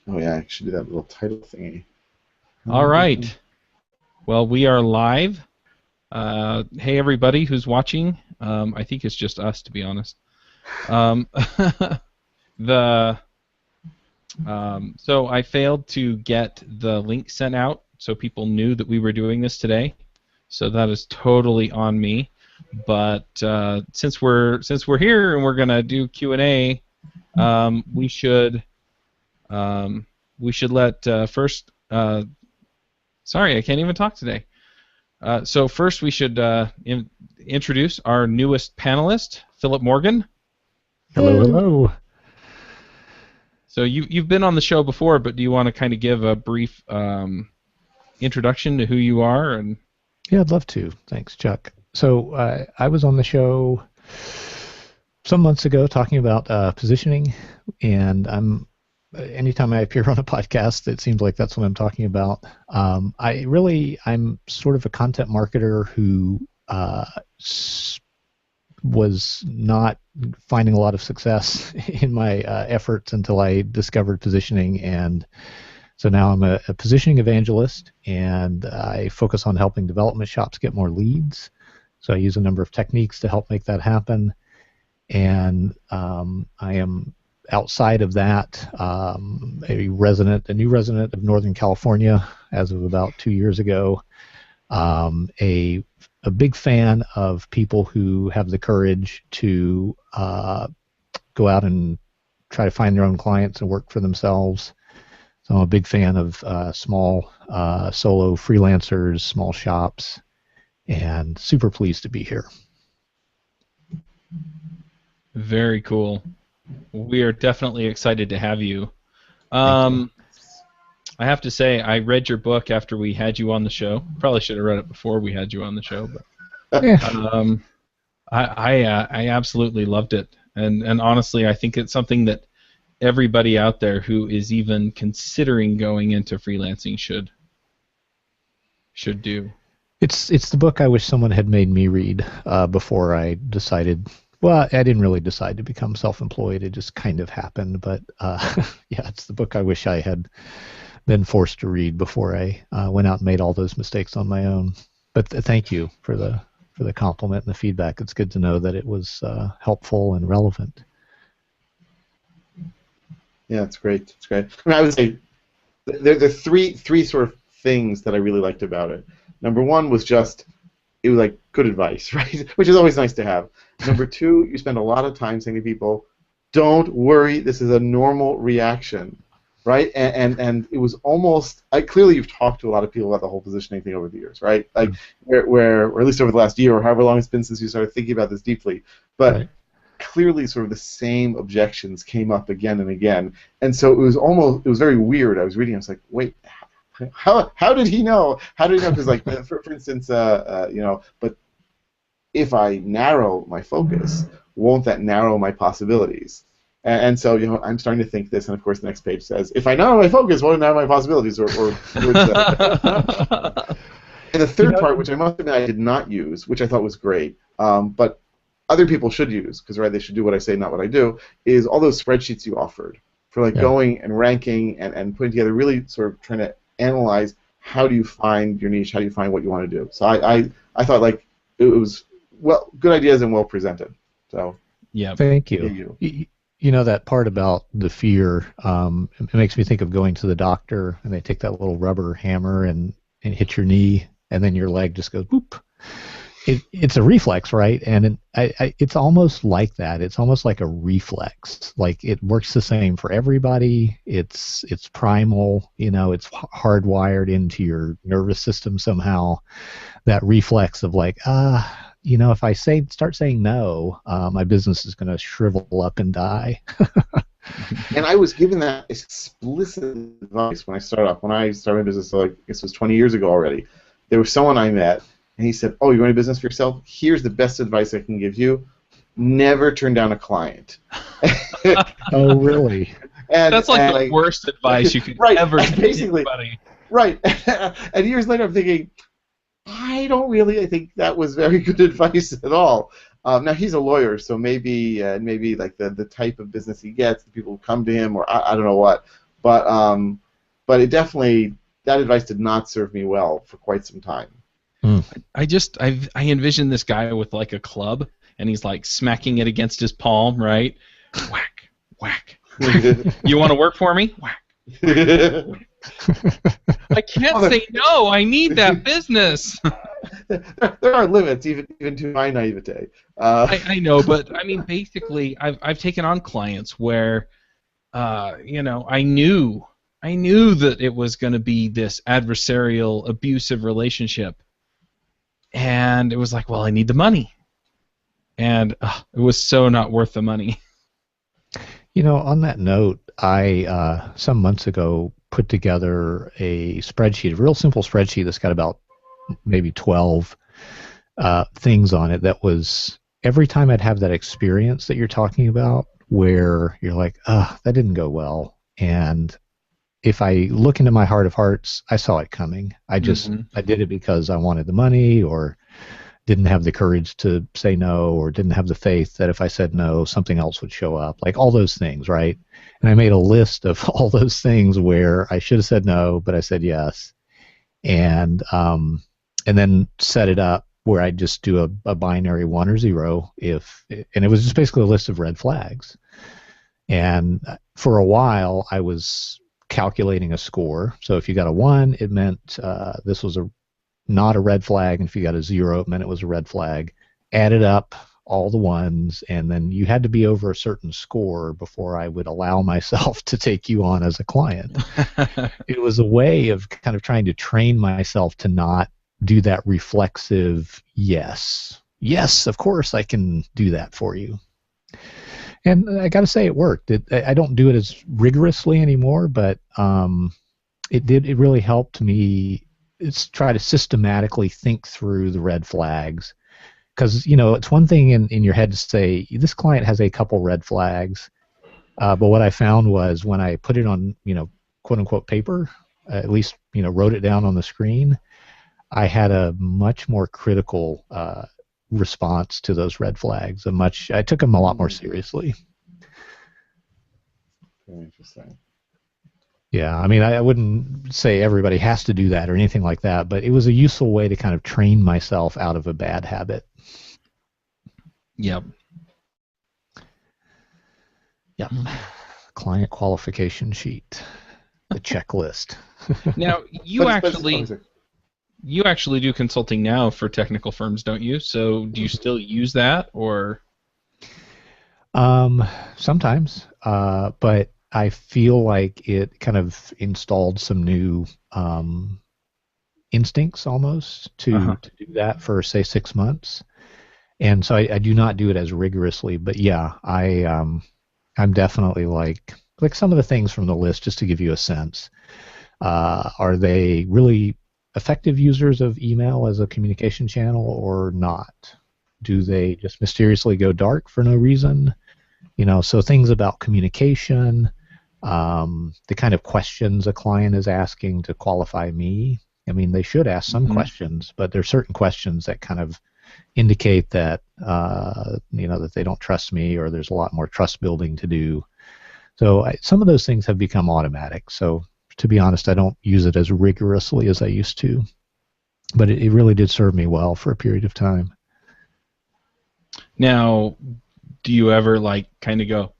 Oh yeah, I should do that little title thingy. All right. Well, we are live. Hey, everybody who's watching. I think it's just us, to be honest. So I failed to get the link sent out so people knew that we were doing this today. So that is totally on me. But since we're here and we're gonna do Q&A, we should let first. Sorry, I can't even talk today. So first we should introduce our newest panelist, Philip Morgan. Hello, hello. So you've been on the show before, but do you want to kind of give a brief introduction to who you are? And yeah, I'd love to. Thanks, Chuck. So I was on the show some months ago talking about positioning, and anytime I appear on a podcast, it seems like that's what I'm talking about. I'm sort of a content marketer who was not finding a lot of success in my efforts until I discovered positioning, and so now I'm a positioning evangelist, and I focus on helping development shops get more leads. So I use a number of techniques to help make that happen, and I am outside of that a new resident of Northern California as of about 2 years ago. A big fan of people who have the courage to go out and try to find their own clients and work for themselves. So I'm a big fan of small solo freelancers, small shops, and super pleased to be here. very cool. We are definitely excited to have you. Thank you. I have to say, I read your book after we had you on the show. Probably should have read it before we had you on the show, but Yeah. I absolutely loved it, and honestly, I think it's something that everybody out there who is even considering going into freelancing should do. It's the book I wish someone had made me read before I decided. Well, I didn't really decide to become self-employed. It just kind of happened. But yeah, it's the book I wish I had been forced to read before I went out and made all those mistakes on my own. But thank you for the compliment and the feedback. It's good to know that it was helpful and relevant. Yeah, it's great. It's great. I mean, I would say there are three sort of things that I really liked about it. Number one was just it was like good advice, right? Which is always nice to have. Number two, you spend a lot of time saying to people, "Don't worry, this is a normal reaction," right? And it was almost clearly you've talked to a lot of people about the whole positioning thing over the years, right? Like where or at least over the last year or however long it's been since you started thinking about this deeply, but. Right. Clearly sort of the same objections came up again and again, and so it was very weird. I was reading, I was like, wait, how did he know? How did he know? Because like for instance, but if I narrow my focus, won't that narrow my possibilities? And so I'm starting to think this, and of course the next page says, if I narrow my focus, won't it narrow my possibilities? Or and the third part, which I must admit I did not use, which I thought was great, but other people should use, because right, they should do what I say, not what I do, is all those spreadsheets you offered for like going and ranking and putting together, really sort of trying to analyze how do you find your niche, how do you find what you want to do. So I thought like it was good ideas and well presented. So yeah, thank you. You know that part about the fear, it makes me think of going to the doctor and they take that little rubber hammer and hit your knee and then your leg just goes boop. It's a reflex, right? And it's almost like that. It's almost like a reflex. Like it works the same for everybody. It's primal. It's hardwired into your nervous system somehow. That reflex of like, if I start saying no, my business is going to shrivel up and die. And I was given that explicit advice when I started off. When I started my business, I guess it was 20 years ago already. There was someone I met. And he said, "Oh, you run a business for yourself? Here's the best advice I can give you: never turn down a client." Oh, really? That's like the worst advice you could ever give anybody. Right. And years later, I'm thinking, I think that was very good advice at all. Now he's a lawyer, so maybe like the type of business he gets, the people who come to him, or I don't know what. but it definitely, that advice did not serve me well for quite some time. I envision this guy with like a club, and he's like smacking it against his palm, right? Whack, whack. You want to work for me? Whack. I can't say no. I need that business. There are limits, even to my naivete. I know, but I mean, basically, I've taken on clients where, I knew that it was going to be this adversarial, abusive relationship, and it was like, well, I need the money, and it was so not worth the money. On that note, I some months ago put together a spreadsheet, a real simple spreadsheet that's got about maybe 12 things on it. That was every time I'd have that experience that you're talking about, where you're like, that didn't go well, and if I look into my heart of hearts, I saw it coming. I did it because I wanted the money, or didn't have the courage to say no, or didn't have the faith that if I said no, something else would show up. Like all those things, right? And I made a list of all those things where I should have said no, but I said yes. And then set it up where I just do a binary 1 or 0 and it was just basically a list of red flags. And for a while, I was calculating a score. So if you got a 1, it meant this was not a red flag, and if you got a 0, it meant it was a red flag. Added up all the ones, and then you had to be over a certain score before I would allow myself to take you on as a client. It was a way of kind of trying to train myself to not do that reflexive yes. Yes, of course I can do that for you. And I got to say it worked. I don't do it as rigorously anymore, but it did. It really helped me try to systematically think through the red flags, because it's one thing in your head to say this client has a couple red flags, but what I found was when I put it on quote unquote paper, at least wrote it down on the screen, I had a much more critical response to those red flags. I took them a lot more seriously. Very interesting. Yeah, I mean, I wouldn't say everybody has to do that or anything like that, but it was a useful way to kind of train myself out of a bad habit. Yep. Yep. Client qualification sheet, the checklist. Now, you actually do consulting now for technical firms, don't you? So do you still use that, or? Sometimes, but I feel like it kind of installed some new instincts almost to do that for, say, 6 months. And so I do not do it as rigorously, but yeah, I'm definitely like some of the things from the list, just to give you a sense. Are they really effective users of email as a communication channel or not? Do they just mysteriously go dark for no reason? So things about communication, the kind of questions a client is asking to qualify me. I mean, they should ask some questions, but there are certain questions that kind of indicate that that they don't trust me, or there's a lot more trust building to do. So some of those things have become automatic. So to be honest, I don't use it as rigorously as I used to, but it really did serve me well for a period of time. Now, do you ever kind of go,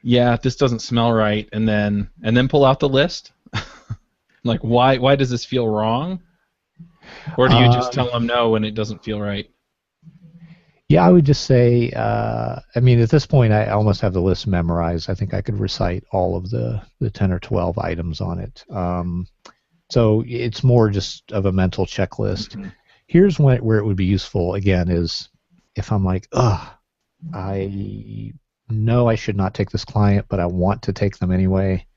yeah, this doesn't smell right, and then pull out the list? Like, why does this feel wrong? Or do you just tell them no when it doesn't feel right? Yeah, I would just say, I mean, at this point, I almost have the list memorized. I think I could recite all of the 10 or 12 items on it. So it's more just of a mental checklist. Here's where it would be useful, again, is if I'm like, I know I should not take this client, but I want to take them anyway.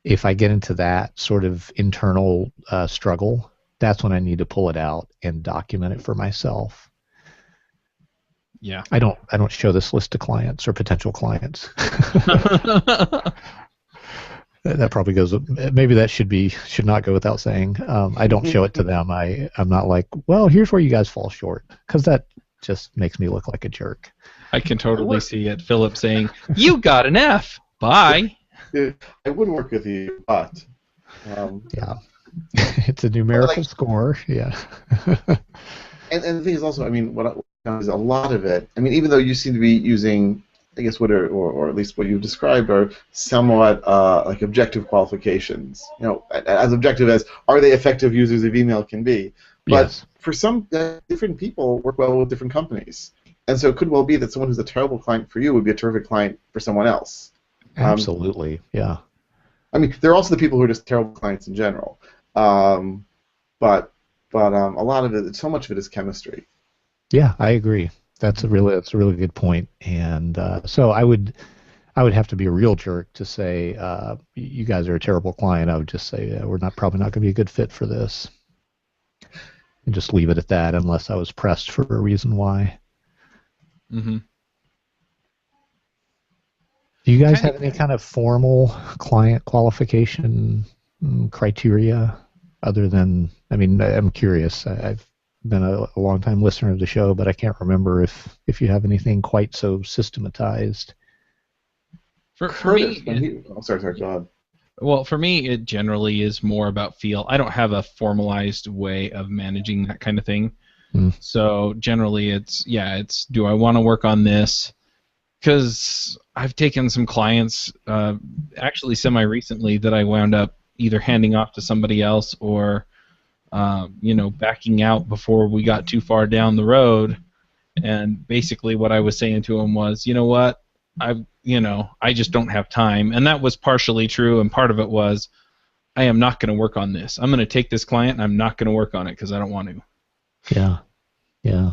If I get into that sort of internal struggle, that's when I need to pull it out and document it for myself. Yeah. I don't show this list to clients or potential clients. That probably goes. Maybe that should not go without saying. I don't show it to them. I'm not like, well, here's where you guys fall short, because that just makes me look like a jerk. I can totally see it. Philip saying, "You got an F. Bye." I would work with you, but um, Yeah. It's a but numerical like, score. Yeah. and the thing is also, I mean, what I found is a lot of it. I mean, even though you seem to be using, I guess, what are, or at least what you've described are somewhat like objective qualifications. You know, as objective as are they effective users of email can be. But Yes. for some different people work well with different companies, and so it could well be that someone who's a terrible client for you would be a terrific client for someone else. Um, Absolutely. Yeah. I mean, there are also the people who are just terrible clients in general. Um, but a lot of it, so much of it is chemistry. Yeah, I agree. That's a really good point. And so I would have to be a real jerk to say you guys are a terrible client. I would just say we're not probably not going to be a good fit for this, and just leave it at that unless I was pressed for a reason why. Mm-hmm. Do you guys have any kind of formal client qualification criteria other than, I mean, I'm curious. I've been a long time listener of the show, but I can't remember if you have anything quite so systematized. For Curtis, me, when he, oh, sorry, go ahead. well, for me, it generally is more about feel. I don't have a formalized way of managing that kind of thing. Mm. So generally, it's do I want to work on this? Because I've taken some clients, actually semi-recently, that I wound up either handing off to somebody else or, backing out before we got too far down the road. And basically, what I was saying to him was, you know what, I just don't have time. And that was partially true, and part of it was, I am not going to work on this. I'm going to take this client, and I'm not going to work on it because I don't want to. Yeah, yeah.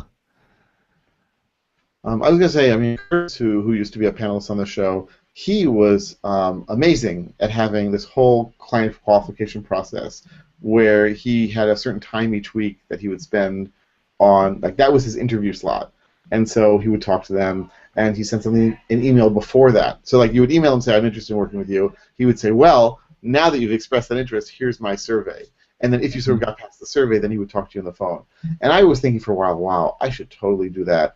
I was gonna say, I mean, Curtis, who used to be a panelist on the show, he was amazing at having this whole client qualification process, where he had a certain time each week that he would spend on, like that was his interview slot, and so he would talk to them, and he sent something an email before that. So like you would email him, say, I'm interested in working with you. He would say, well, now that you've expressed that interest, here's my survey. And then if you sort of got past the survey, then he wodon't talk to you on the phone. And I was thinking for a while, wow, I should totally do that.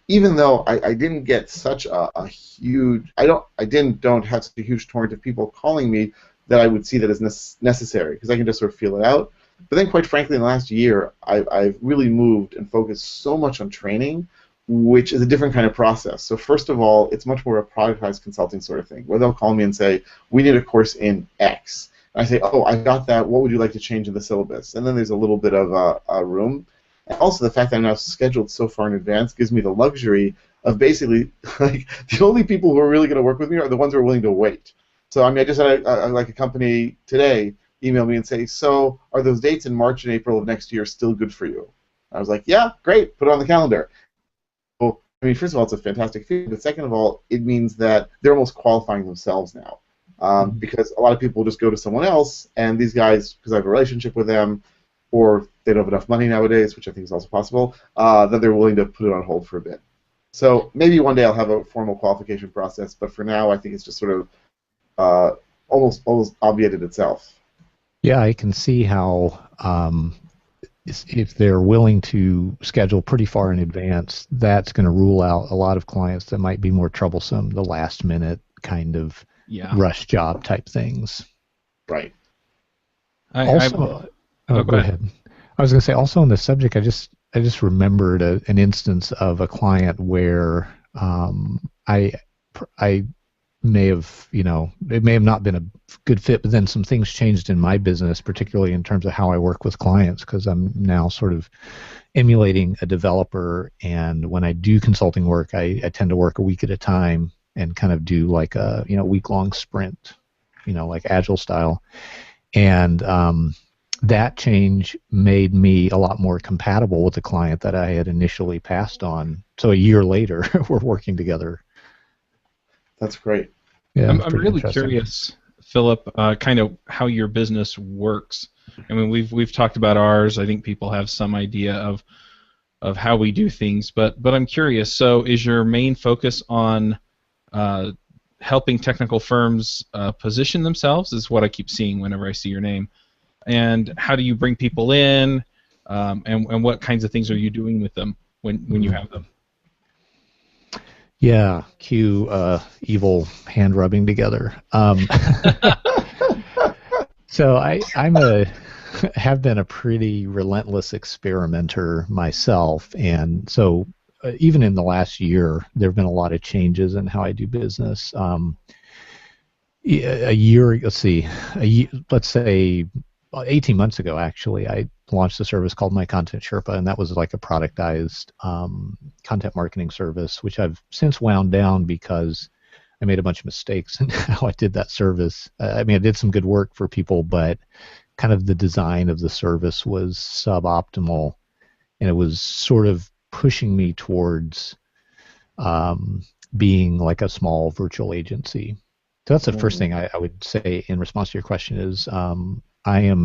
Even though I didn't get such a huge, don't have such a huge torrent of people calling me that I would see that as necessary, because I can just sort of feel it out. But then, quite frankly, in the last year, I've really moved and focused so much on training, which is a different kind of process. So first of all, it's much more a productized consulting sort of thing, where they'll call me and say, we need a course in X. And I say, oh, I got that. What would you like to change in the syllabus? And then there's a little bit of a room. And also the fact that I'm now scheduled so far in advance gives me the luxury of basically, like, the only people who are really going to work with me are the ones who are willing to wait. So, I mean, I just had like a company today email me and say, so are those dates in March and April of next year still good for you? I was like, yeah, great, put it on the calendar. Well, I mean, first of all, it's a fantastic feeling, but second of all, it means that they're almost qualifying themselves now. Because a lot of people just go to someone else, and these guys, because I have a relationship with them, or they don't have enough money nowadays, which I think is also possible, that they're willing to put it on hold for a bit. So maybe one day I'll have a formal qualification process, but for now I think it's just sort of almost obviated itself. Yeah, I can see how if they're willing to schedule pretty far in advance, that's going to rule out a lot of clients that might be more troublesome, the last minute kind of rush job type things. Right. Go ahead. I was going to say, also on this subject, I just remembered an instance of a client where I may have, it may have not been a good fit, but then some things changed in my business, particularly in terms of how I work with clients, because I'm now sort of emulating a developer, and when I do consulting work, I tend to work a week at a time and kind of do like a week-long sprint, like Agile style. And that change made me a lot more compatible with the client that I had initially passed on. So a year later, we're working together. That's great. Yeah, I'm really curious, Philip, kind of how your business works. I mean, we've talked about ours. I think people have some idea of how we do things, but I'm curious. So, is your main focus on helping technical firms position themselves? Is what I keep seeing whenever I see your name. And how do you bring people in? And what kinds of things are you doing with them when you have them? Yeah, cue evil hand rubbing together. So I'm a have been a pretty relentless experimenter myself, and so even in the last year, there have been a lot of changes in how I do business. A year, let's see, let's say 18 months ago, actually, I launched a service called My Content Sherpa, and that was like a productized content marketing service, which I've since wound down because I made a bunch of mistakes in how I did that service. I mean, I did some good work for people, but kind of the design of the service was suboptimal, and it was sort of pushing me towards being like a small virtual agency. So that's the first thing I would say in response to your question is I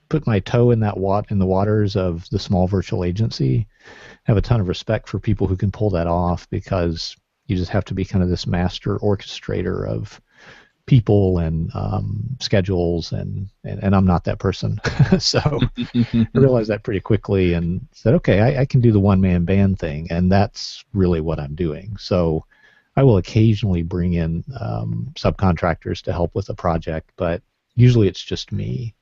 put my toe in in the waters of the small virtual agency. I have a ton of respect for people who can pull that off because you just have to be kind of this master orchestrator of people and schedules, and I'm not that person. So I realized that pretty quickly and said, okay, I can do the one-man band thing, and that's really what I'm doing. So I will occasionally bring in subcontractors to help with a project, but usually it's just me.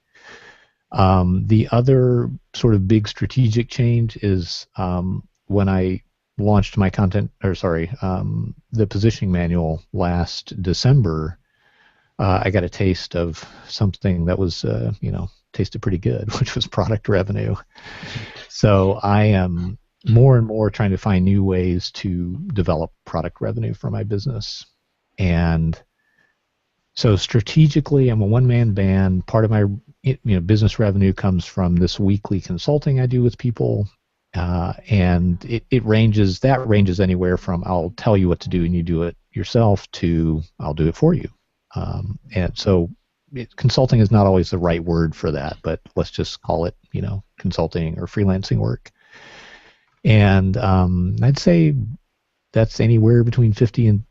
The other sort of big strategic change is when I launched my the positioning manual last December, I got a taste of something that was, tasted pretty good, which was product revenue. So I am more and more trying to find new ways to develop product revenue for my business. And so strategically, I'm a one-man band. Part of my business revenue comes from this weekly consulting I do with people. And it ranges anywhere from I'll tell you what to do and you do it yourself to I'll do it for you. And so consulting is not always the right word for that, but let's just call it, consulting or freelancing work. And I'd say that's anywhere between 50%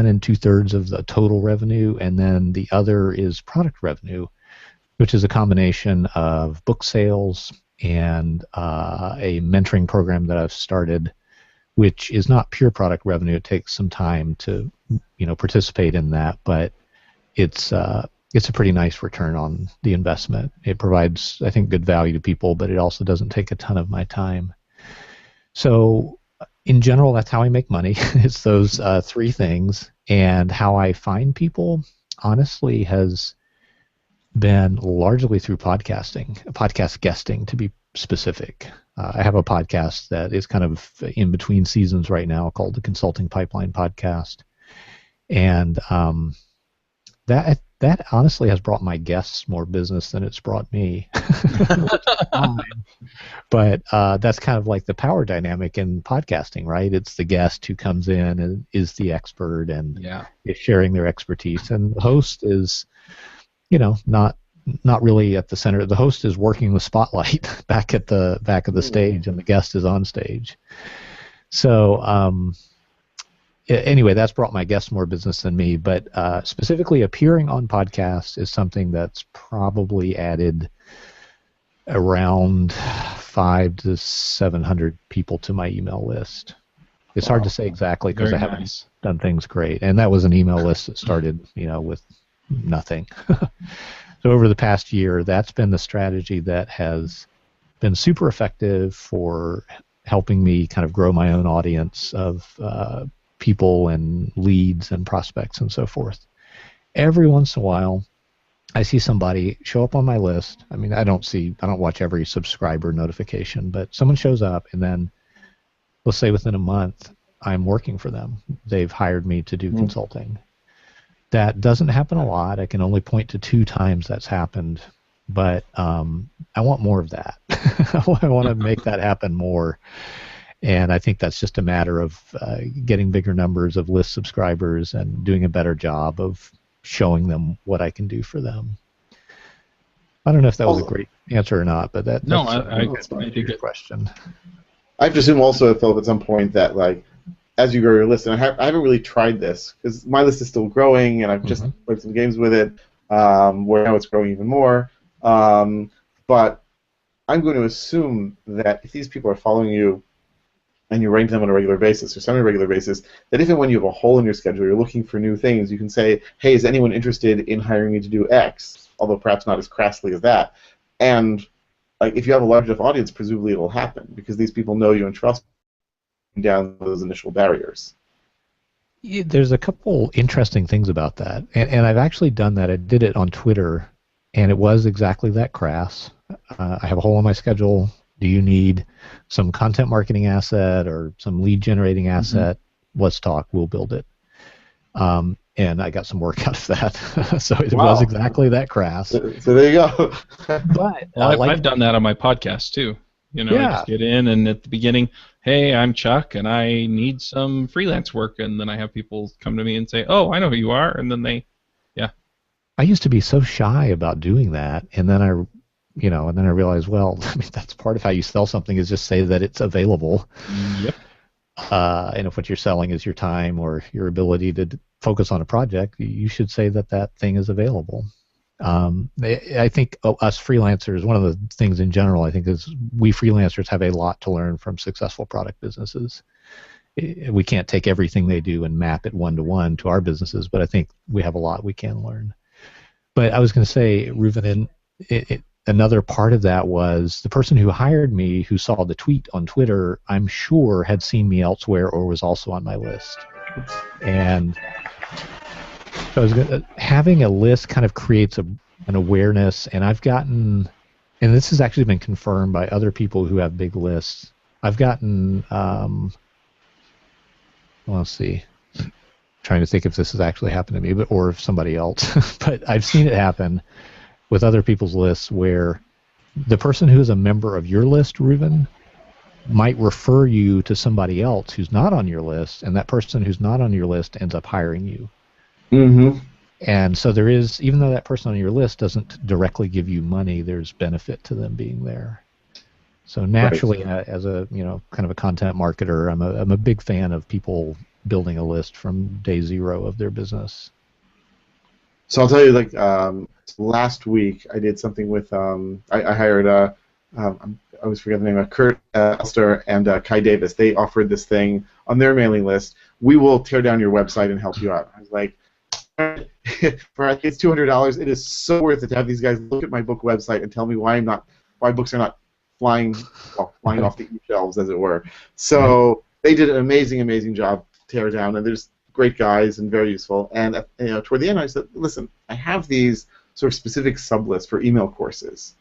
and 2/3 of the total revenue. And then the other is product revenue, which is a combination of book sales and a mentoring program that I've started, which is not pure product revenue. It takes some time to, participate in that, but it's a pretty nice return on the investment. It provides, I think, good value to people, but it also doesn't take a ton of my time. So in general, that's how I make money. It's those three things. And how I find people, honestly, has been largely through podcast guesting, to be specific. I have a podcast that is kind of in between seasons right now called the Consulting Pipeline Podcast. And that honestly has brought my guests more business than it's brought me. But that's kind of like the power dynamic in podcasting, right? It's the guest who comes in and is the expert and is sharing their expertise, and the host is, not really at the center. The host is working the spotlight back at the back of the stage, and the guest is on stage. So anyway, that's brought my guests more business than me, but specifically appearing on podcasts is something that's probably added around 500 to 700 people to my email list. It's hard to say exactly because I haven't done things great, and that was an email list that started, with nothing. So over the past year, that's been the strategy that has been super effective for helping me kind of grow my own audience of people and leads and prospects and so forth. Every once in a while, I see somebody show up on my list. I mean, I don't watch every subscriber notification, but someone shows up, and then let's say within a month, I'm working for them. They've hired me to do consulting. That doesn't happen a lot. I can only point to 2 times that's happened, but I want more of that. I want to make that happen more. And I think that's just a matter of getting bigger numbers of list subscribers and doing a better job of showing them what I can do for them. I don't know if that was a great answer or not, but that's I think a question. I presume also, Philip, at some point that, like, as you grow your list, and I haven't really tried this because my list is still growing, and I've just played some games with it, where now it's growing even more. But I'm going to assume that if these people are following you and you're writing to them on a regular basis or semi-regular basis, that if and when you have a hole in your schedule, you're looking for new things, you can say, hey, is anyone interested in hiring me to do X? Although perhaps not as crassly as that. And like if you have a large enough audience, presumably it'll happen because these people know you and trust you down those initial barriers. Yeah, there's a couple interesting things about that, and I've actually done that. I did it on Twitter, and it was exactly that crass. I have a hole in my schedule. Do you need some content marketing asset or some lead generating asset? Let's talk. We'll build it. And I got some work out of that. So it was exactly that crass. So there you go. But I've done that on my podcast too. You know, I just get in, and at the beginning, hey, I'm Chuck, and I need some freelance work, and then I have people come to me and say, oh, I know who you are, and then they, I used to be so shy about doing that, and then I realized, well, I mean, that's part of how you sell something is just say that it's available. Yep. And if what you're selling is your time or your ability to focus on a project, you should say that that thing is available. I think us freelancers, one of the things in general, I think, is we freelancers have a lot to learn from successful product businesses. We can't take everything they do and map it one-to-one to our businesses, but I think we have a lot we can learn. But I was going to say, Reuven, another part of that was the person who hired me, who saw the tweet on Twitter, I'm sure had seen me elsewhere or was also on my list. And so having a list kind of creates an awareness, and I've gotten, and this has actually been confirmed by other people who have big lists, I've gotten, let's see, trying to think if this has actually happened to me, or if somebody else, but I've seen it happen with other people's lists where the person who is a member of your list, Reuven, might refer you to somebody else who's not on your list, and that person who's not on your list ends up hiring you. Mm-hmm. And so there is, even though that person on your list doesn't directly give you money, there's benefit to them being there. So naturally, as a kind of a content marketer, I'm a big fan of people building a list from day zero of their business. So I'll tell you, last week I did something with I hired I always forget the name of Kurt Elster and Kai Davis. They offered this thing on their mailing list. We will tear down your website and help you out. I was like, for I think it's $200. It is so worth it to have these guys look at my book website and tell me why books are not flying off the shelves, as it were. So they did an amazing job to tear down, and there's great guys and very useful. And toward the end, I said, listen, I have these sort of specific sublists for email courses.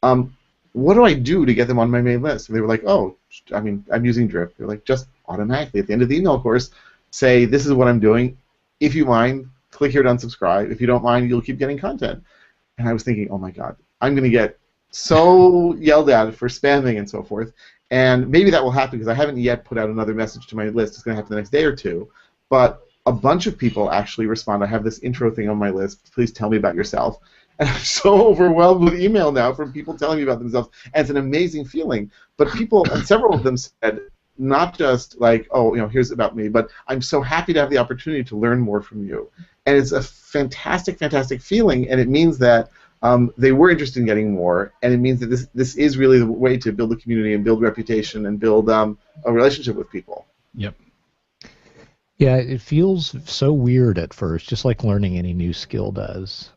What do I do to get them on my main list? And they were like, oh, I mean, I'm using Drip. They're like, just automatically at the end of the email course, say, this is what I'm doing. If you mind, click here to unsubscribe. If you don't mind, you'll keep getting content. And I was thinking, oh my God, I'm going to get so yelled at for spamming and so forth. And maybe that will happen because I haven't yet put out another message to my list. It's going to happen the next day or two. But a bunch of people actually respond. I have this intro thing on my list. Please tell me about yourself. And I'm so overwhelmed with email now from people telling me about themselves. And it's an amazing feeling. But people, and several of them said, not just like, oh, here's about me, but I'm so happy to have the opportunity to learn more from you. And it's a fantastic feeling, and it means that they were interested in getting more, and it means that this is really the way to build a community and build reputation and build a relationship with people. Yep. Yeah, it feels so weird at first, just like learning any new skill does.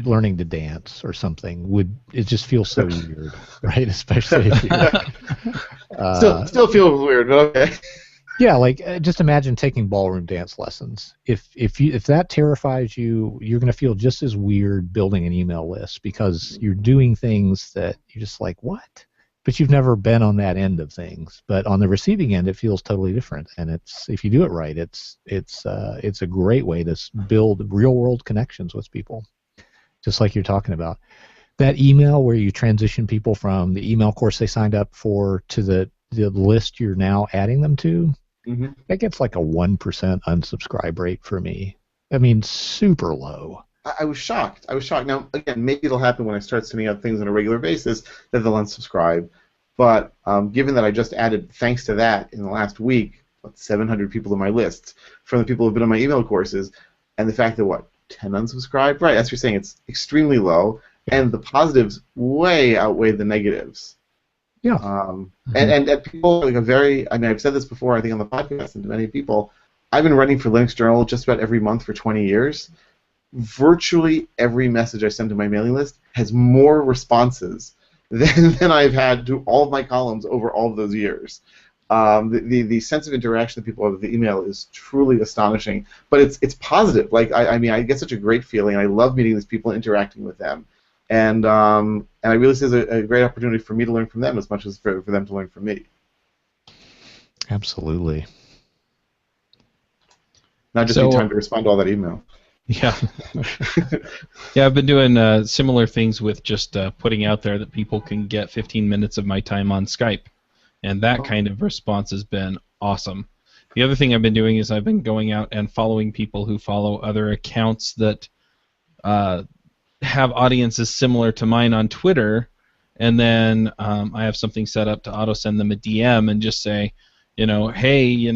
Learning to dance or something it just feels so weird, right? Especially if you still feels weird, but okay. Yeah, just imagine taking ballroom dance lessons. If that terrifies you, you're going to feel just as weird building an email list because you're doing things that you're just like, what? But you've never been on that end of things. But on the receiving end, it feels totally different. And if you do it right, it's a great way to build real world connections with people, just like you're talking about. That email where you transition people from the email course they signed up for to the list you're now adding them to. Mm-hmm. That gets like a 1% unsubscribe rate for me. I mean, super low. I was shocked. Now, again, maybe it'll happen when I start sending out things on a regular basis that they'll unsubscribe. But given that I just added, thanks to that, in the last week, 700 people to my list from the people who have been on my email courses, and the fact that, 10 unsubscribed? Right, as you're saying, it's extremely low, and the positives way outweigh the negatives. Yeah. And people like I've said this before, I think on the podcast and to many people, I've been running for Linux Journal just about every month for 20 years. Virtually every message I send to my mailing list has more responses than I've had to all of my columns over all of those years. The sense of interaction that people have with the email is truly astonishing, but it's positive. Like I get such a great feeling. I love meeting these people and interacting with them, and I really see it as a great opportunity for me to learn from them as much as for them to learn from me. Absolutely. Not just need time to respond to all that email. Yeah. Yeah, I've been doing similar things with just putting out there that people can get 15 minutes of my time on Skype. And that kind of response has been awesome. The other thing I've been doing is I've been going out and following people who follow other accounts that have audiences similar to mine on Twitter, and then I have something set up to auto-send them a DM and just say, hey,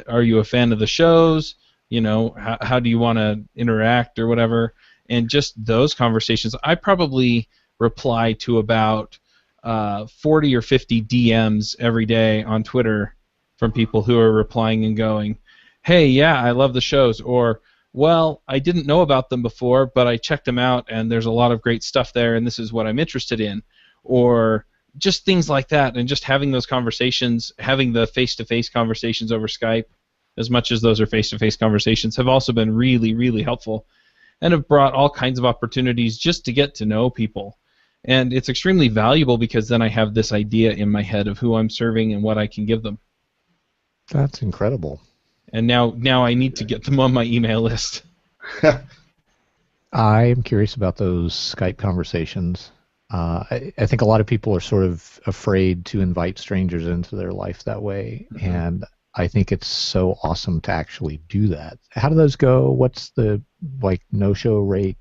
are you a fan of the shows? How do you want to interact or whatever? And just those conversations, I probably reply to about 40 or 50 DMs every day on Twitter from people who are replying and going, hey, yeah, I love the shows, or, well, I didn't know about them before, but I checked them out, and there's a lot of great stuff there, and this is what I'm interested in, or just things like that, and just having those conversations, having the face-to-face conversations over Skype, as much as those are face-to-face conversations, have also been really, really helpful, and have brought all kinds of opportunities just to get to know people. And it's extremely valuable because then I have this idea in my head of who I'm serving and what I can give them. That's incredible. And now I need to get them on my email list. I'm curious about those Skype conversations. I think a lot of people are sort of afraid to invite strangers into their life that way, and I think it's so awesome to actually do that. How do those go? What's the no-show rate?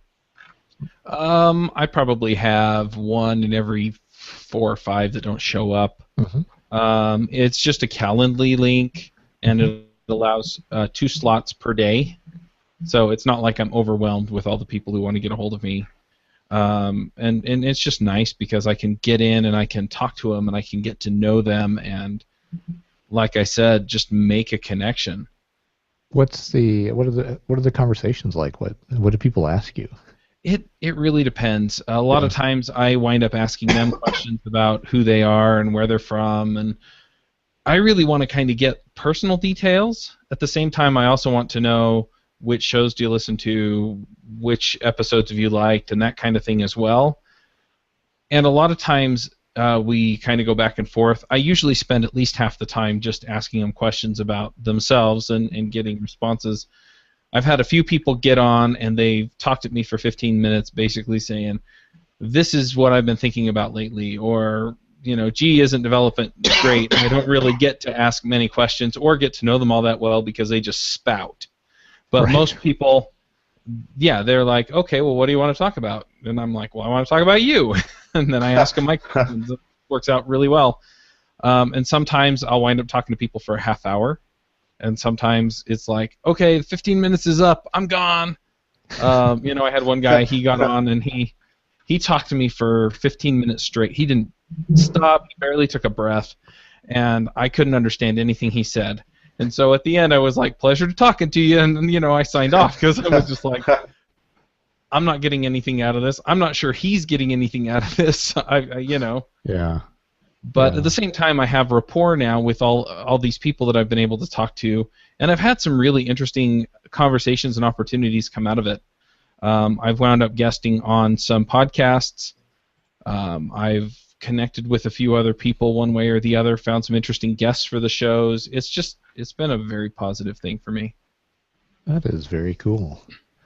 I probably have one in every 4 or 5 that don't show up. It's just a Calendly link, and it allows 2 slots per day. So it's not like I'm overwhelmed with all the people who want to get a hold of me. And it's just nice because I can get in and I can talk to them and I can get to know them and, like I said, just make a connection. What are the conversations like? What do people ask you? It really depends. A lot of times I wind up asking them questions about who they are and where they're from, and I really want to kind of get personal details. At the same time, I also want to know which shows do you listen to, which episodes have you liked, and that kind of thing as well. And a lot of times we kind of go back and forth. I usually spend at least half the time just asking them questions about themselves and getting responses. I've had a few people get on and they've talked at me for 15 minutes basically saying, this is what I've been thinking about lately, or, gee, isn't development great? I don't really get to ask many questions or get to know them all that well because they just spout. But most people, they're like, okay, well, what do you want to talk about? And I'm like, well, I want to talk about you. And then I ask them my questions. It works out really well. And sometimes I'll wind up talking to people for a half hour. And sometimes it's like, okay, 15 minutes is up, I'm gone. I had one guy, he got on and he talked to me for 15 minutes straight. He didn't stop, he barely took a breath, and I couldn't understand anything he said. And so at the end I was like, pleasure to talking to you, and I signed off because I was just like, I'm not getting anything out of this. I'm not sure he's getting anything out of this. Yeah. But at the same time, I have rapport now with all these people that I've been able to talk to, and I've had some really interesting conversations and opportunities come out of it. I've wound up guesting on some podcasts. I've connected with a few other people one way or the other, found some interesting guests for the shows. It's been a very positive thing for me. That is very cool.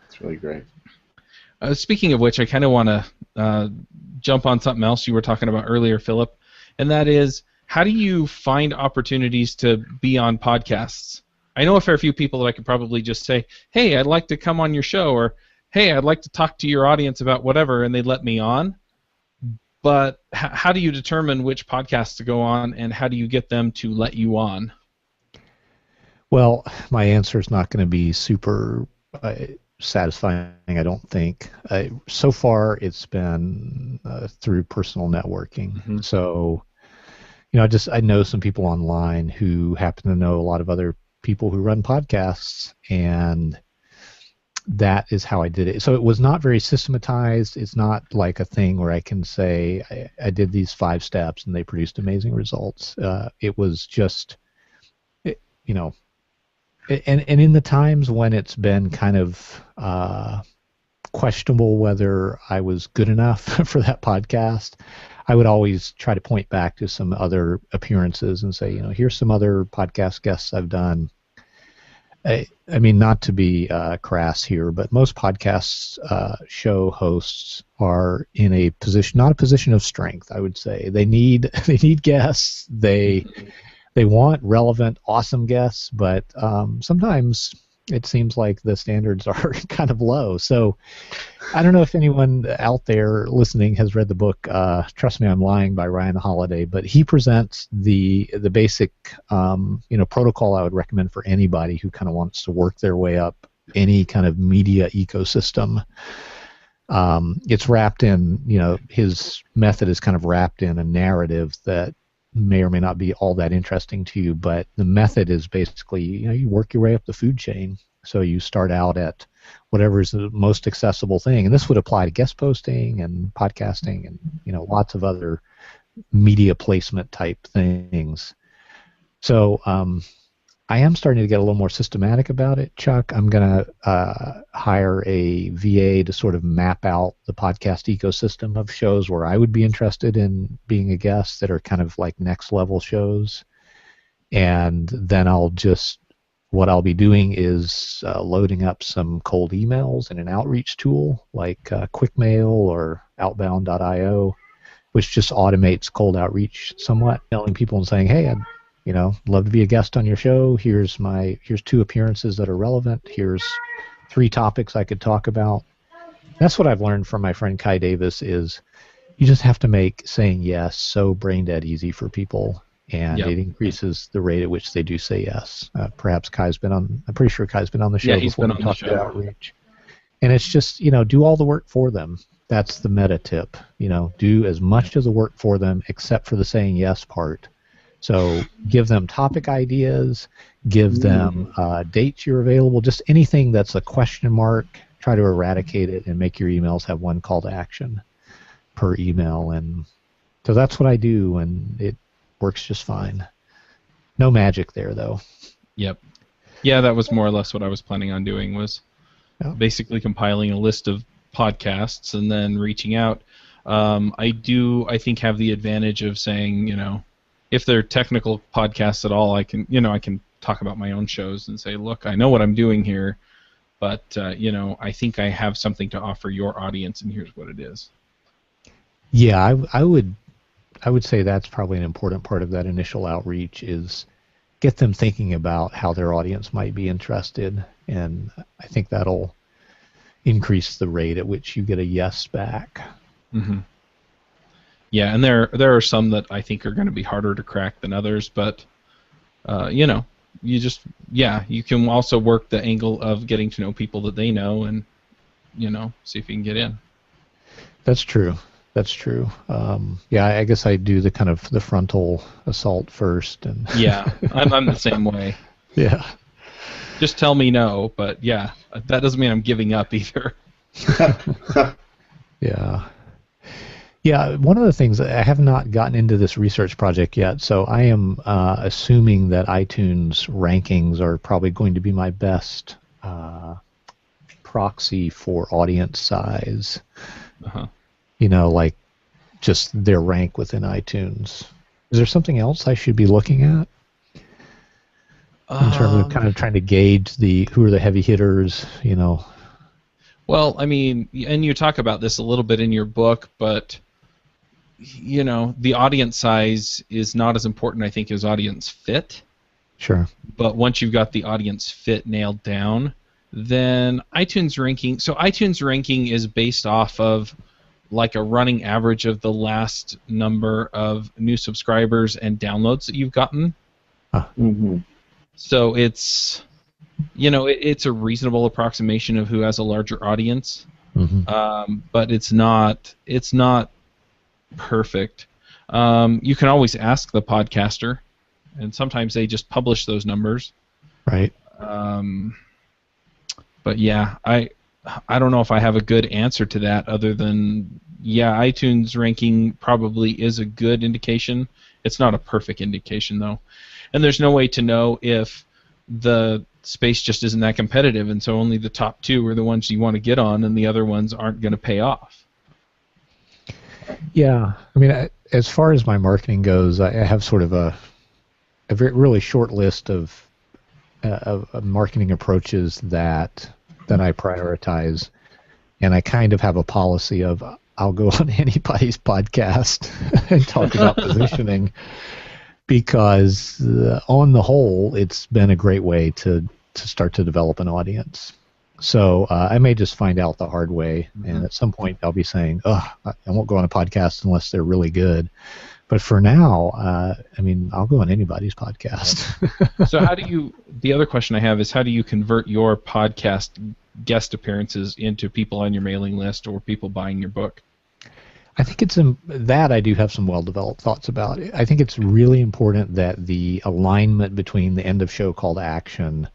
It's really great. Speaking of which, I kind of want to jump on something else you were talking about earlier, Philip. And that is, how do you find opportunities to be on podcasts? I know a fair few people that I could probably just say, hey, I'd like to come on your show, or hey, I'd like to talk to your audience about whatever, and they'd let me on. But how do you determine which podcasts to go on, and how do you get them to let you on? Well, my answer is not going to be super satisfying, I don't think. So far, it's been through personal networking. So I know some people online who happen to know a lot of other people who run podcasts, and that is how I did it. So it was not very systematized. It's not like a thing where I can say I did these 5 steps and they produced amazing results. It was just, you know, and in the times when it's been kind of questionable whether I was good enough for that podcast, I would always try to point back to some other appearances and say, here's some other podcast guests I've done. I mean, not to be crass here, but most podcasts show hosts are in a position, not a position of strength, I would say. They need guests. They want relevant, awesome guests, but sometimes it seems like the standards are kind of low. So I don't know if anyone out there listening has read the book Trust Me, I'm Lying by Ryan Holiday, but he presents the basic protocol I would recommend for anybody who kind of wants to work their way up any kind of media ecosystem. It's wrapped in, his method is kind of wrapped in a narrative that may or may not be all that interesting to you, but the method is basically, you work your way up the food chain. So you start out at whatever is the most accessible thing, and this would apply to guest posting and podcasting and lots of other media placement type things. So I am starting to get a little more systematic about it, Chuck. I'm going to hire a VA to sort of map out the podcast ecosystem of shows where I would be interested in being a guest that are kind of like next level shows. And then what I'll be doing is loading up some cold emails in an outreach tool like QuickMail or Outbound.io, which just automates cold outreach somewhat, telling people and saying, hey, I'd love to be a guest on your show. Here's 2 appearances that are relevant. Here's 3 topics I could talk about. That's what I've learned from my friend Kai Davis is you just have to make saying yes so brain dead easy for people, and it increases the rate at which they do say yes. Perhaps I'm pretty sure Kai's been on the show before. Yeah, he's been on the show. About outreach. And it's just, do all the work for them. That's the meta tip. Do as much of the work for them except for the saying yes part. So give them topic ideas, give them dates you're available, just anything that's a question mark, try to eradicate it and make your emails have one call to action per email. And so that's what I do, and it works just fine. No magic there, though. Yep. Yeah, that was more or less what I was planning on doing, was basically compiling a list of podcasts and then reaching out. I think, have the advantage of saying, if they're technical podcasts at all, I can talk about my own shows and say, look, I know what I'm doing here, but I think I have something to offer your audience, and here's what it is. Yeah, I would say that's probably an important part of that initial outreach is get them thinking about how their audience might be interested, and I think that'll increase the rate at which you get a yes back. Mm-hmm. Yeah, and there are some that I think are going to be harder to crack than others, but you can also work the angle of getting to know people that they know, and see if you can get in. That's true. I guess I do the kind of the frontal assault first, and yeah, I'm the same way. Yeah. Just tell me no, but yeah, that doesn't mean I'm giving up either. Yeah. Yeah, one of the things, I have not gotten into this research project yet, so I am assuming that iTunes rankings are probably going to be my best proxy for audience size. Uh-huh. Like just their rank within iTunes. Is there something else I should be looking at in terms of kind of trying to gauge who are the heavy hitters, Well, I mean, and you talk about this a little bit in your book, but the audience size is not as important, I think, as audience fit. Sure. But once you've got the audience fit nailed down, then iTunes ranking is based off of like a running average of the last number of new subscribers and downloads that you've gotten. Mm-hmm. So it's it's a reasonable approximation of who has a larger audience. Mm-hmm. But it's not perfect. You can always ask the podcaster, and sometimes they just publish those numbers. Right. But yeah, I don't know if I have a good answer to that other than, yeah, iTunes ranking probably is a good indication. It's not a perfect indication, though. And there's no way to know if the space just isn't that competitive, and so only the top 2 are the ones you want to get on, and the other ones aren't going to pay off. Yeah. I mean, as far as my marketing goes, I have sort of a really short list of marketing approaches that I prioritize, and I kind of have a policy of I'll go on anybody's podcast and talk about positioning, because on the whole, it's been a great way to start to develop an audience. So I may just find out the hard way, and at some point I'll be saying, "Oh, I won't go on a podcast unless they're really good." But for now, I mean, I'll go on anybody's podcast. So the other question I have is, how do you convert your podcast guest appearances into people on your mailing list or people buying your book? I think it's that I do have some well-developed thoughts about it. I think it's really important that the alignment between the end of show call to action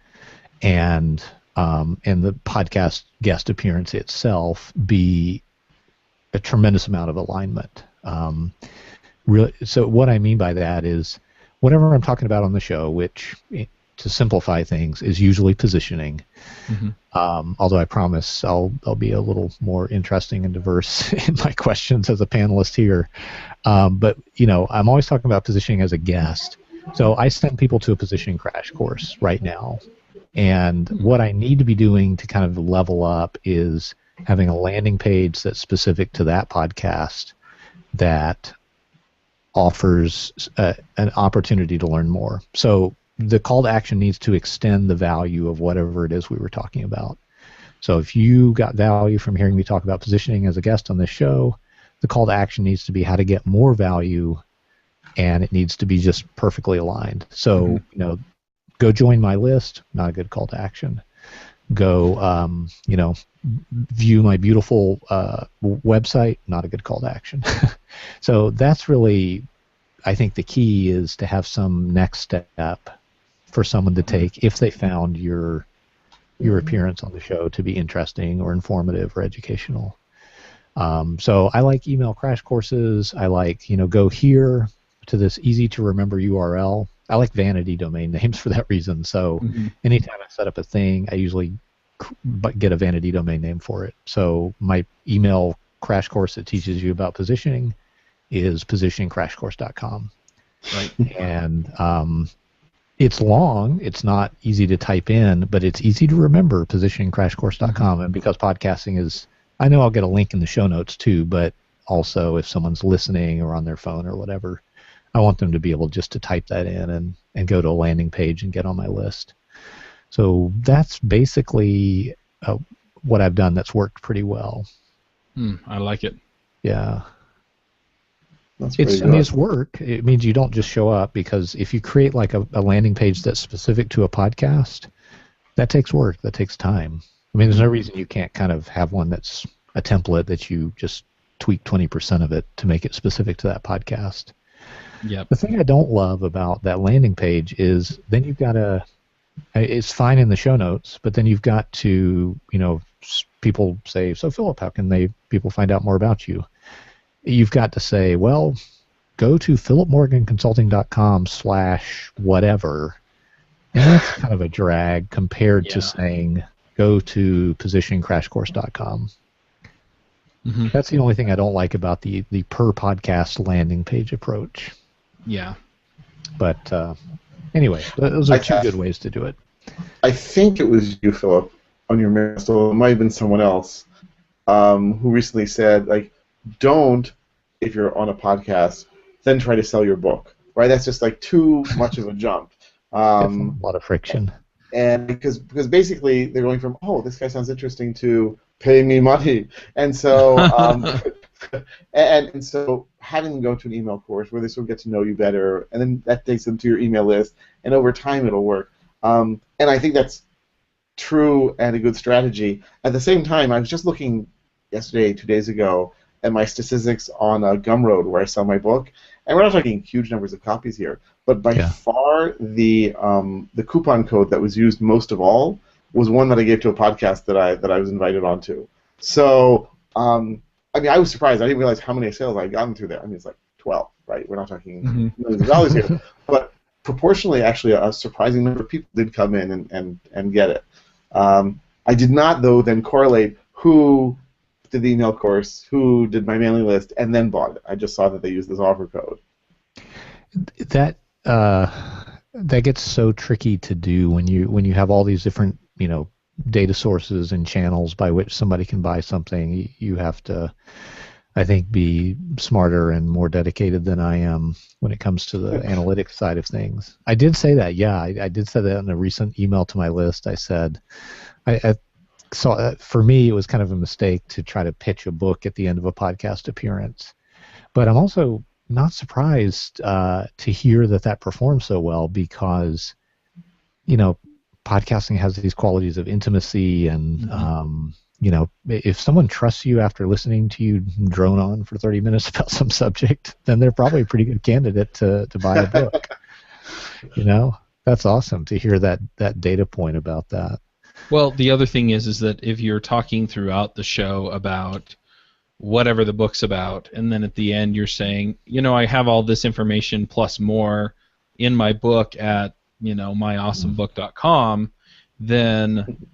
and the podcast guest appearance itself be a tremendous amount of alignment. So what I mean by that is whatever I'm talking about on the show, which, to simplify things, is usually positioning. Although I promise I'll be a little more interesting and diverse in my questions as a panelist here. But I'm always talking about positioning as a guest. So I send people to a positioning crash course right now. And what I need to be doing to kind of level up is having a landing page that's specific to that podcast that offers an opportunity to learn more. So the call to action needs to extend the value of whatever it is we were talking about. So if you got value from hearing me talk about positioning as a guest on this show, the call to action needs to be how to get more value, and it needs to be just perfectly aligned. So, go join my list, not a good call to action. Go, view my beautiful website, not a good call to action. So that's really, I think the key is to have some next step for someone to take if they found your appearance on the show to be interesting or informative or educational. So I like email crash courses. I like, go here to this easy to remember URL. I like vanity domain names for that reason. So anytime I set up a thing, I usually get a vanity domain name for it. So my email crash course that teaches you about positioning is positioningcrashcourse.com. Right. And it's long. It's not easy to type in, but it's easy to remember, positioningcrashcourse.com. And because podcasting is, I know I'll get a link in the show notes too, but also if someone's listening or on their phone or whatever, I want them to be able just to type that in and go to a landing page and get on my list. So that's basically what I've done that's worked pretty well. I like it. Yeah. It's work. It means you don't just show up, because if you create like a landing page that's specific to a podcast, that takes work. That takes time. I mean, there's no reason you can't kind of have one that's a template that you just tweak 20% of it to make it specific to that podcast. Yep. The thing I don't love about that landing page is then you've got to, it's fine in the show notes, but then you've got to, people say, so Philip, how can people find out more about you? You've got to say, well, go to philipmorganconsulting.com/whatever. And that's kind of a drag compared to saying, go to positioningcrashcourse.com. That's the only thing I don't like about the per podcast landing page approach. Yeah. But anyway, those are two good ways to do it. I think it was you, Philip, on your mail, so it might have been someone else who recently said, like, don't, if you're on a podcast, then try to sell your book, right? That's just like too much of a jump. A lot of friction. And because basically they're going from, oh, this guy sounds interesting, to pay me money, and so and so having them go to an email course where they sort of get to know you better, and then that takes them to your email list, and over time it'll work. And I think that's true and a good strategy. At the same time, I was just looking yesterday, 2 days ago, at my statistics on Gumroad, where I sell my book, and we're not talking huge numbers of copies here, but by far the coupon code that was used most of all was one that I gave to a podcast that I was invited onto. So I mean, I was surprised. I didn't realize how many sales I had gotten through there. I mean, it's like 12, right? We're not talking millions of dollars here, but proportionally, actually, a surprising number of people did come in and get it. I did not, though, then correlate who did the email course, who did my mailing list, and then bought it. I just saw that they used this offer code. That gets so tricky to do when you have all these different data sources and channels by which somebody can buy something. You have to, I think, be smarter and more dedicated than I am when it comes to the analytics side of things. I did say that, I did say that in a recent email to my list. I said, I saw, for me, it was kind of a mistake to try to pitch a book at the end of a podcast appearance. But I'm also not surprised to hear that performed so well because, podcasting has these qualities of intimacy and, if someone trusts you after listening to you drone on for 30 minutes about some subject, then they're probably a pretty good candidate to buy a book. That's awesome to hear that data point about that. Well, the other thing is that if you're talking throughout the show about whatever the book's about, and then at the end you're saying, I have all this information plus more in my book at, myawesomebook.com, then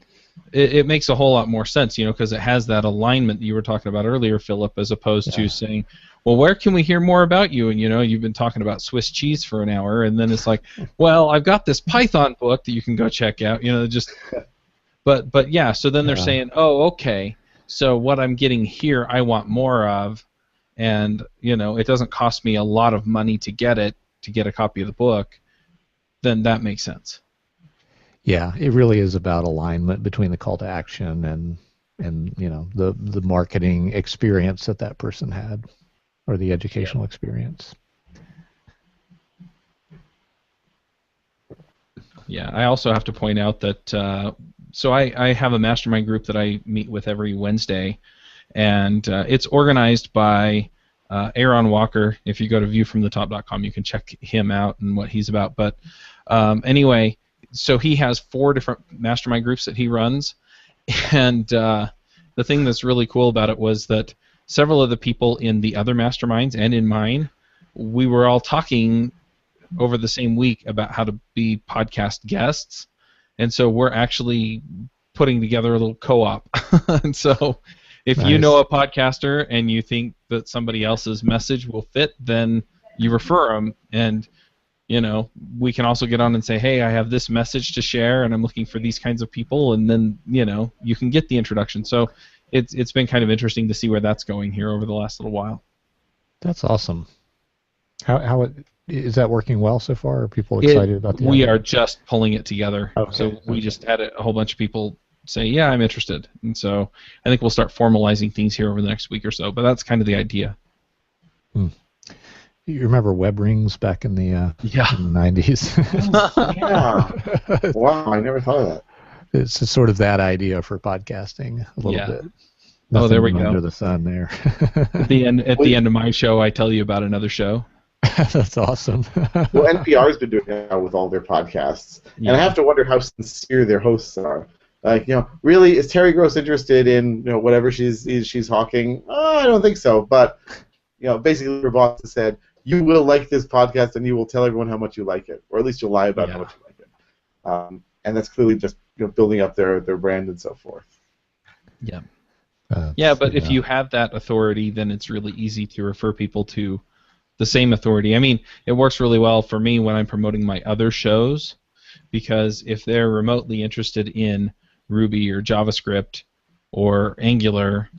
it makes a whole lot more sense, because it has that alignment that you were talking about earlier, Philip, as opposed to saying, well, where can we hear more about you? And, you've been talking about Swiss cheese for an hour, and then it's like, well, I've got this Python book that you can go check out, But yeah, so then they're saying, oh, okay, so what I'm getting here I want more of, and, it doesn't cost me a lot of money to get a copy of the book, then that makes sense. Yeah, it really is about alignment between the call to action and the marketing experience that person had, or the educational experience. Yeah, I also have to point out that so I have a mastermind group that I meet with every Wednesday, and it's organized by Aaron Walker. If you go to viewfromthetop.com, you can check him out and what he's about. But anyway, so he has 4 different mastermind groups that he runs, and the thing that's really cool about it was that several of the people in the other masterminds and in mine, we were all talking over the same week about how to be podcast guests, and so we're actually putting together a little co-op. And so if you know a podcaster and you think that somebody else's message will fit, then you refer them, and we can also get on and say, hey, I have this message to share, and I'm looking for these kinds of people, and then you can get the introduction. So it's been kind of interesting to see where that's going here over the last little while. That's awesome. How is that working well so far? Are people excited about that? We are just pulling it together. Okay. So we just had a whole bunch of people say, yeah, I'm interested, and so I think we'll start formalizing things here over the next week or so. But that's kind of the idea. You remember web rings back in the, in the 90s? Yeah. Wow, I never thought of that. It's sort of that idea for podcasting a little bit. Nothing there we go. Under the sun there. At the end of my show, I tell you about another show. That's awesome. Well, NPR's been doing it now with all their podcasts, and I have to wonder how sincere their hosts are. Like, really, is Terry Gross interested in whatever she's hawking? I don't think so. But basically, her boss has said, you will like this podcast, and you will tell everyone how much you like it, or at least you'll lie about how much you like it. And that's clearly just building up their brand and so forth. Yeah. But if you have that authority, then it's really easy to refer people to the same authority. I mean, it works really well for me when I'm promoting my other shows, because if they're remotely interested in Ruby or JavaScript or Angular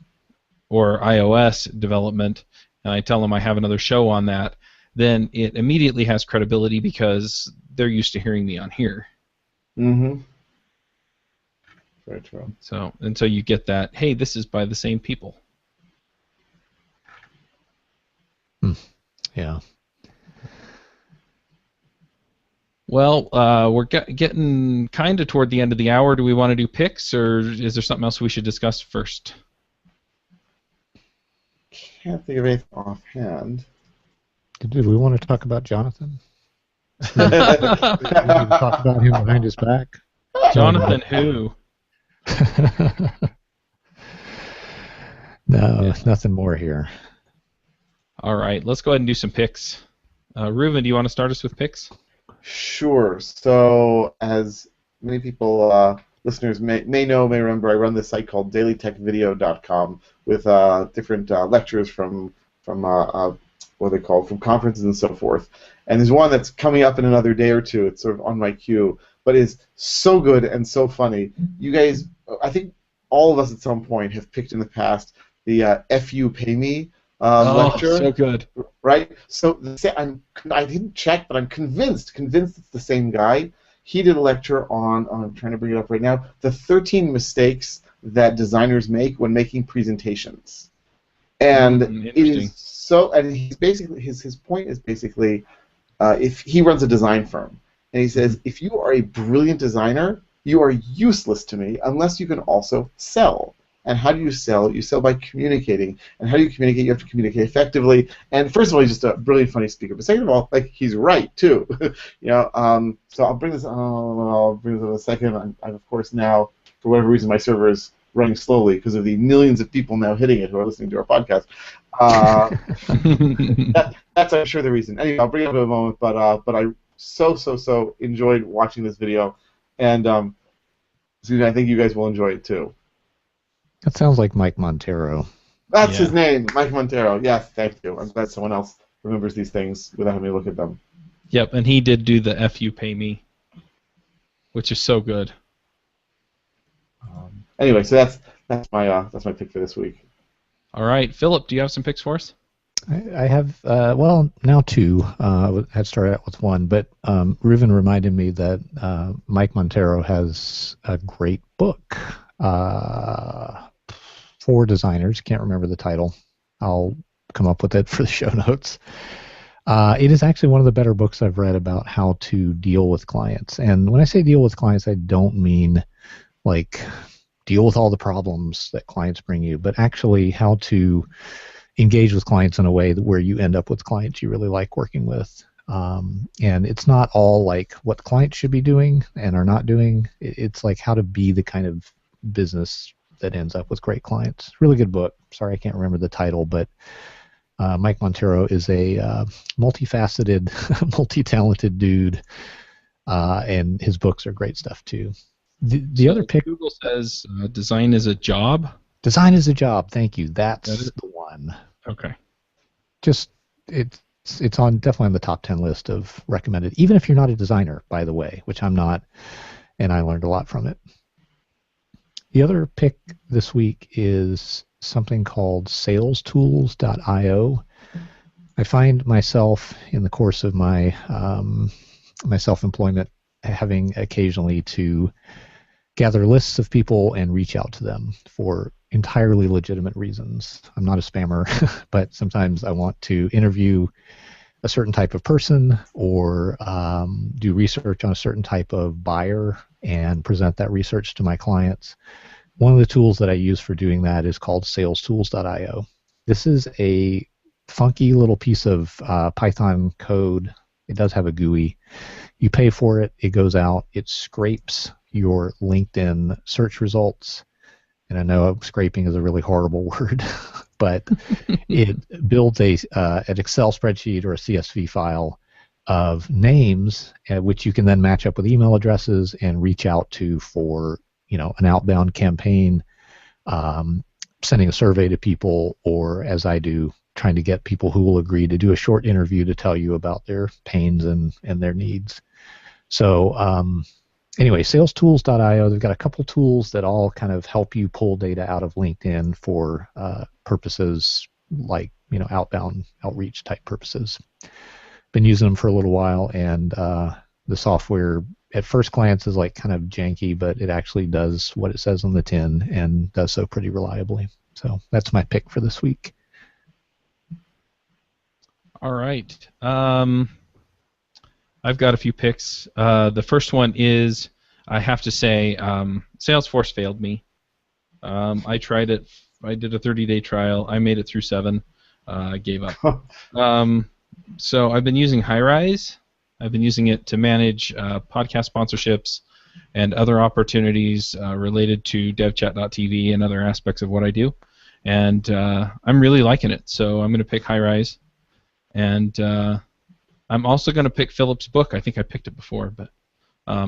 or iOS development, and I tell them I have another show on that, then it immediately has credibility because they're used to hearing me on here. Mm-hmm. Very true. So you get that, hey, this is by the same people. Yeah. Well, we're getting kind of toward the end of the hour. Do we want to do picks, or is there something else we should discuss first? Can't think of anything offhand. Did we want to talk about Jonathan? We need to talk about him behind his back. Jonathan who? No, nothing more here. All right, let's go ahead and do some picks. Reuven, do you want to start us with picks? Sure. So, as many people, listeners may remember, I run this site called dailytechvideo.com with different lectures from what are they called, from conferences and so forth. And there's one that's coming up in another day or two. It's sort of on my queue, but it's so good and so funny. You guys, I think all of us at some point have picked in the past the "FU Pay Me" lecture. So good. Right? So I didn't check, but I'm convinced it's the same guy. He did a lecture on, I'm trying to bring it up right now, the 13 mistakes that designers make when making presentations. And it is so, and he's basically, his point is basically, if he runs a design firm, and he says, if you are a brilliant designer, you are useless to me unless you can also sell. And how do you sell? You sell by communicating. And how do you communicate? You have to communicate effectively. And first of all, he's just a brilliant, funny speaker. But second of all, like, he's right too. So I'll bring this. I'll bring this in a second. I'm of course now, for whatever reason, my server is running slowly because of the millions of people now hitting it who are listening to our podcast. That's I'm sure the reason. Anyway, I'll bring it up in a moment. But I so enjoyed watching this video, and I think you guys will enjoy it too. That sounds like Mike Montero. That's his name, Mike Montero. Yes, thank you. I'm glad someone else remembers these things without having to look at them. Yep, and he did do the "FU Pay Me," which is so good. Anyway, so that's my pick for this week. All right, Philip, do you have some picks for us? I have, now two. I had started out with one, but Reuven reminded me that Mike Montero has a great book for designers. Can't remember the title. I'll come up with it for the show notes. It is actually one of the better books I've read about how to deal with clients. And when I say deal with clients, I don't mean like deal with all the problems that clients bring you, but actually how to engage with clients in a way where you end up with clients you really like working with. And it's not all like what clients should be doing and are not doing. It's like how to be the kind of business that ends up with great clients. Really good book. Sorry, I can't remember the title, but Mike Montero is a multifaceted, multi-talented dude, and his books are great stuff too. The other pick. Google says design is a job. Design is a job. Thank you. That's the one. Okay. Just it's on definitely on the top 10 list of recommended. Even if you're not a designer, by the way, which I'm not, and I learned a lot from it. The other pick this week is something called salestools.io. I find myself in the course of my my self-employment having occasionally to gather lists of people and reach out to them for entirely legitimate reasons. I'm not a spammer, but sometimes I want to interview a certain type of person or do research on a certain type of buyer and present that research to my clients. One of the tools that I use for doing that is called salestools.io. This is a funky little piece of Python code. It does have a GUI. You pay for it, it goes out, it scrapes your LinkedIn search results. And I know scraping is a really horrible word, but it builds an Excel spreadsheet or a CSV file of names, which you can then match up with email addresses and reach out to for an outbound campaign, sending a survey to people, or as I do, trying to get people who will agree to do a short interview to tell you about their pains and their needs. So anyway, salestools.io, they've got a couple tools that all kind of help you pull data out of LinkedIn for purposes like outbound outreach type purposes. Been using them for a little while, and the software at first glance is like kind of janky, but it actually does what it says on the tin and does so pretty reliably. So that's my pick for this week. All right. I've got a few picks. The first one is, I have to say, Salesforce failed me. I tried it. I did a 30-day trial. I made it through 7. I gave up. So I've been using Highrise. I've been using it to manage podcast sponsorships and other opportunities related to devchat.tv and other aspects of what I do. And I'm really liking it, so I'm going to pick Highrise. And I'm also going to pick Philip's book. I think I picked it before, but I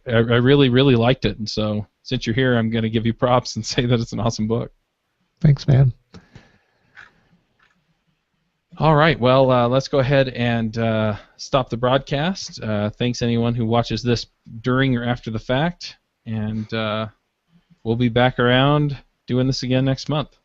really, really liked it. And so since you're here, I'm going to give you props and say that it's an awesome book. Thanks, man. All right, well, let's go ahead and stop the broadcast. Thanks anyone who watches this during or after the fact, and we'll be back around doing this again next month.